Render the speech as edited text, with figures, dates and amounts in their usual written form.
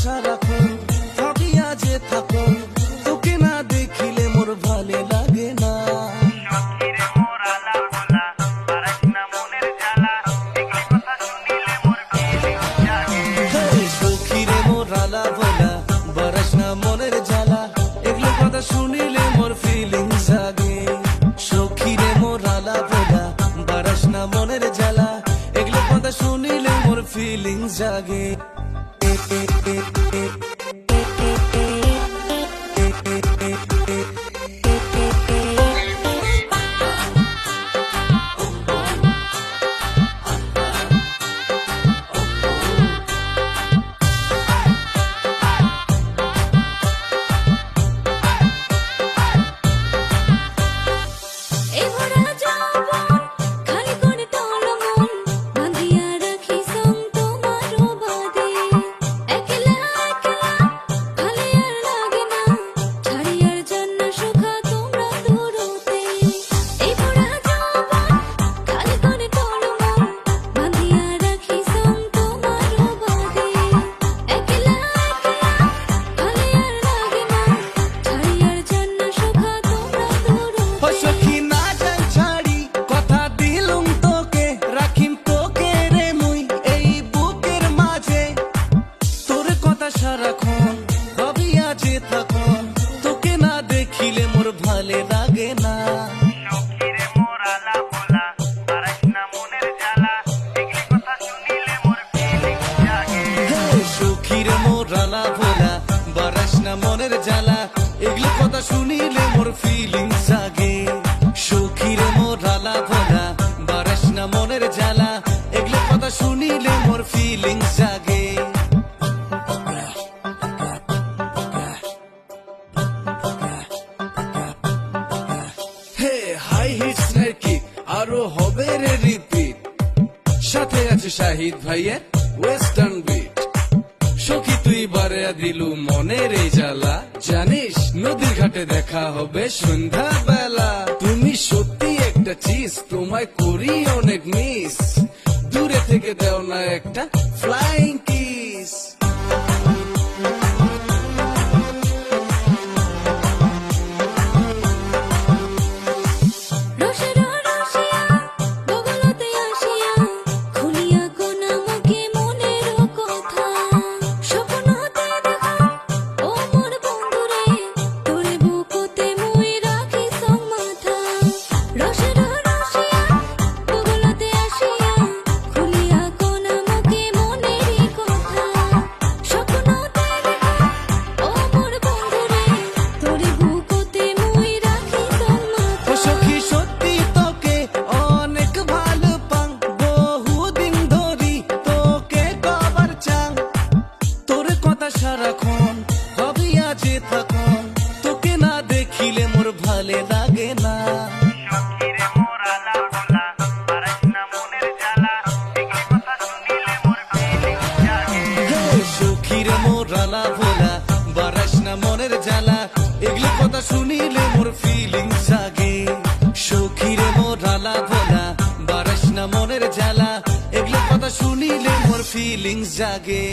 সারাক্ষণ ভাবিয়া যে থাকো, তোকে না দেখিলে মোর ভালে লাগে না। সখীরে মোর আলা ভোলা বারাস না মনের জ্বালা, এগুলো কথা শুনিলে মোর ফিলিংস জাগে। সখীরে মোর আলা ভোলা বারাস না মনের জ্বালা, এগুলো কথা শুনিলে মোর ফিলিংস জাগে। সারাক্ষণ ভাবিয়া যে থাকো, তোকে না দেখিলে মোর ভালে লাগে না। সখীরে মোর আলা ভোলা বারাস না মনের জ্বালা, এগুলি কথা শুনিলে মোর ফিলিংস জাগে। সখীরে মোর আলা ভোলা বারাস না মনের জ্বালা, এগুলো কথা শুনিলে মোর ফিলিংস জাগে। সখীরে মোর আলা ভোলা বারাস না মনের জ্বালা, এগুলো কথা শুনিলে মোর ফিলিংস জাগে। হাই হিটস নাকি আরো হবে রে রিপিট, সাথে আছে শাহিদ ভাইয়ের ওয়েস্টার্ন বিট। সখী তুই বারে দিলু মনের এই জ্বালা, জানিস নদীর ঘাটে দেখা হবে সন্ধ্যা বেলা। তুমি সত্যি একটা চিজ, তোমায় করি অনেক মিস, দূরে থেকে দেও না একটা ফ্লাইং কিস। সারাক্ষণ ভাবিয়া যে থাকো, তোকে না দেখিলে মোর ভালে লাগে না। সখীরে মোর আলা ভোলা বারাস না মনের জ্বালা, এগুলি কথা শুনিলে মোর ফিলিংস জাগে। সখীরে মোর আলা ভোলা বারাস না মনের জ্বালা, এগুলো কথা শুনিলে মোর ফিলিংস জাগে। সখীরে মোর আলা ভোলা বারাস না মনের জ্বালা, এগুলো কথা শুনিলে মোর ফিলিংস জাগে।